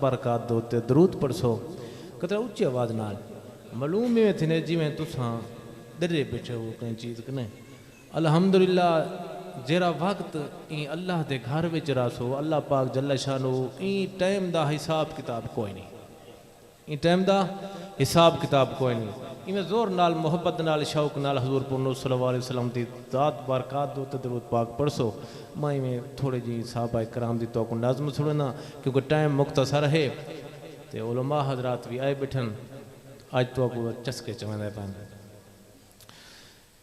برکات دوتے درود پڑھسو کترا اچھی آواز نال معلوم میں تھنے جی میں تساں درے بیٹھے ہو کہیں چیز کنے الحمدللہ جیرا وقت این اللہ دے گھر وچ راسو اللہ پاک جل شانو این ٹائم دا حساب کتاب کوئی نہیں این ٹائم دا حساب کتاب کوئی نہیں این زور نال محبت نال شوق نال حضور پرنو صلی اللہ علیہ وسلم دی ذات برکات دو درود پاک پڑھسو میں تھوڑے جی صحابہ کرام دی توقع نظم سننا کیونکہ ٹائم مختصر ہے تے علماء حضرات بھی آئے بیٹھن آج تو کو چسکے چوندے پن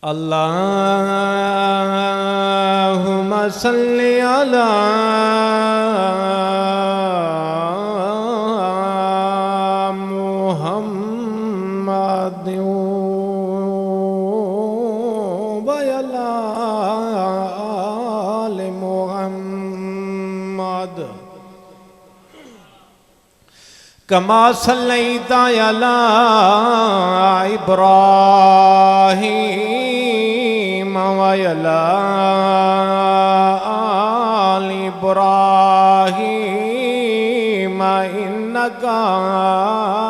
اللہم صلی علی محمد وعلی آل محمد کما صلیت علی ابراہیم وعلی آل ابراہیم انک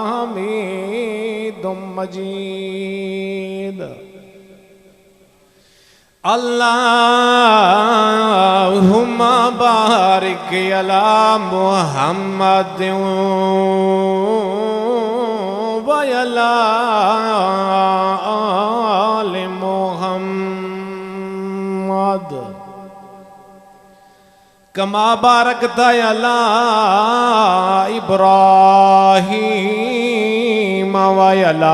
حمید مجید اللہم بارک علی محمد وعلی آل محمد کما بارکت علی ابراہیم وعلی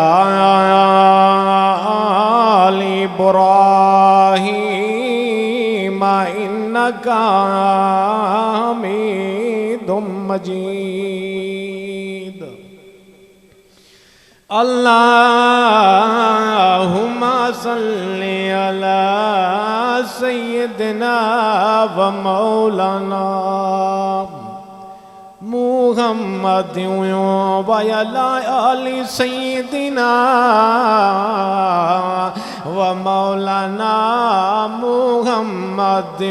آل ابراہیم انک حمید مجید اللہم صلی علی سیدنا و مولانا محمد وعلی آل سیدنا و مولانا محمد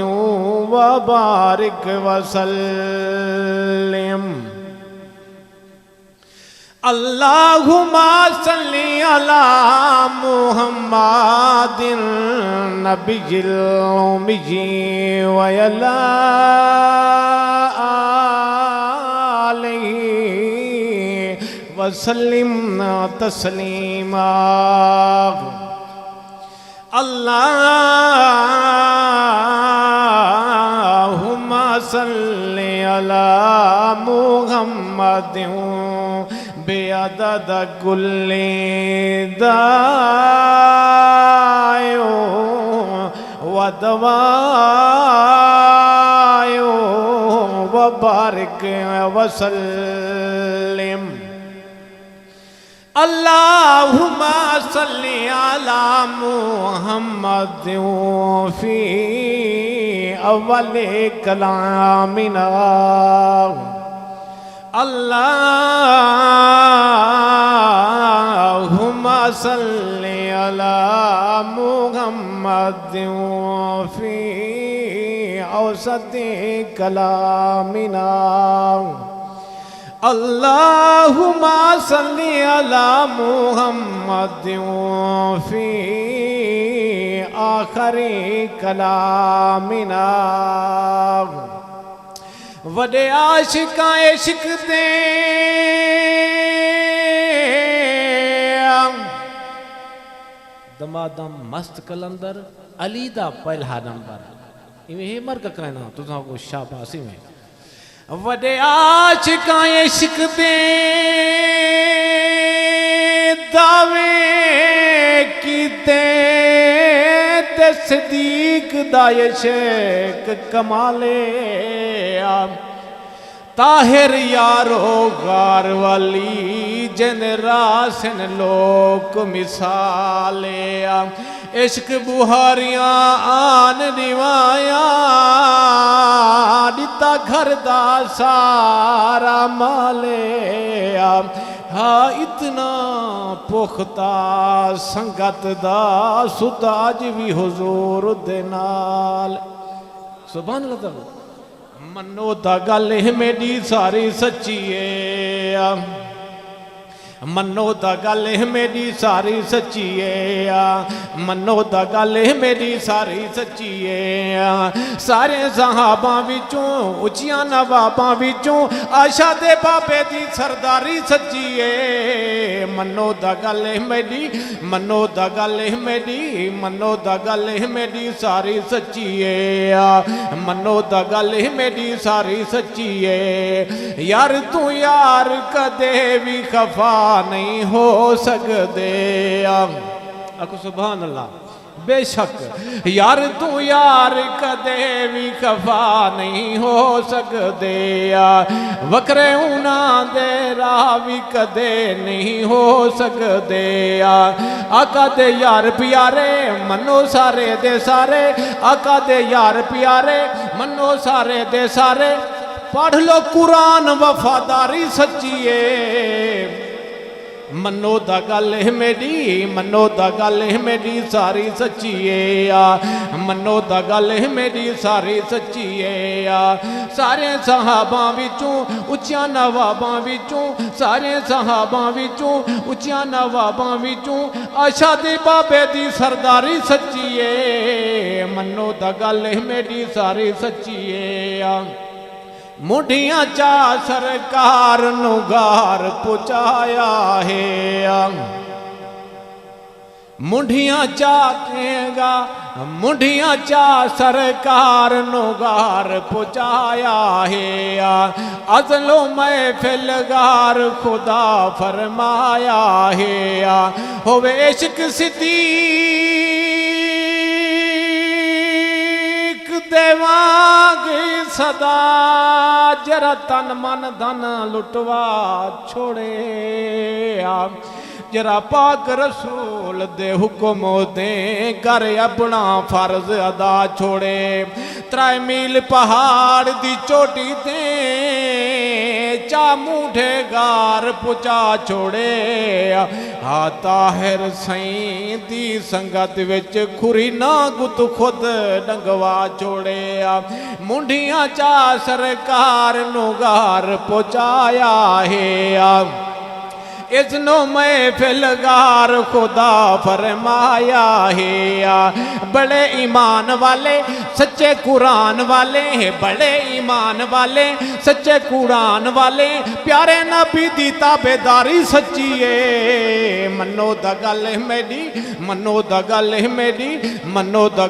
وبارک وسلم اللہم صلی علی محمد نبی الامی وعلی آلہ وسلم تسلیما اللہم صلی علی محمد بعدد کل دائیو ودوائیو وبارک وسلم اللہم صلی علی محمد فی اول کلامنا اللہم صلی علی محمد فی اوسط کلامنا اللہم صلی علی محمد فی آخر کلامنا وڈے عاشقاں عشق دے دمادم مست کلندر علی دا پہلا نمبر یہ مرک کرنا تو کو شاباسی میں وڈے عاشقاں عشق دے دعوے کیتے تے صدیق دا عشق کمالے طاہر یارو غار والی جن راسن لوک مثالے عشق بہاریاں آن روایاں دیتا گھر دا سارا مالے ہاں اتنا پختہ سنگت دا ستاج بھی حضور دے نال سبحان اللہ تعالی मनो दा गल मेरी सारी सच्ची है मनो दा गल मेरी सारी सच्ची है मनो दा गल मेरी सारी सच्ची है सारे सहाबा विचों उचियां नवाबां विचों आशा दे बाबे दी सरदारी सच्ची है मनो दा गल मेरी मनो दा गल मेरी मनो दा गल मेरी सारी सच्ची है मनो दा गल मेरी सारी सच्ची है यार तू यार कदे भी खफा नहीं हो सकते आखो सुभान अल्लाह बेशक यार तू यार कदे भी खफा नहीं हो सकते वकरे उना दे राह भी कदे नहीं हो सकते आका दे यार प्यारे मनो सारे दे सारे आका दे यार प्यारे मनो सारे दे सारे पढ़ लो कुरान वफादारी सच्ची है मनो दा गल मेरी मनो दा गल मेरी सारी सच्ची है मनो दा गल मेरी सारी सच्ची है सारे सहाबा विचों उचियां नवाबां विचों सारे सहाबा विचों उचियां नवाबां विचों आशा दे बाबे दी सरदारी सच्ची है मनो दा गल मेरी सारी सच्ची है मुंडियां चा सरकार नू गार पुचाया है मुंडियां चा केगा मुंडियां चा सरकार नू गार पुचाया है अज़लो महफिल गार खुदा फरमाया है होवे इश्क सिद्दीक देवांगे सदा जरा तन मन धन लुटवा छोड़े जरा पाक रसूल दे हुक्म दे कर अपना फर्ज अदा छोड़े 3 मील पहाड़ दी चोटी ते चा मूठे गार पुचा छोड़े हा ताहिर सईं दी संगत विच खुरी ना गुत खुद डंगवा छोड़े मुंडियां चा सरकार नू गार पुचाया है इजनो महफिल गार खुदा फरमाया है बड़े ईमान वाले सच्चे कुरान वाले बड़े ईमान वाले सच्चे कुरान वाले प्यारे नबी दी ताबेदारी सच्ची है मनो दा गल मेरी मनो दा गल मेरी मनो दा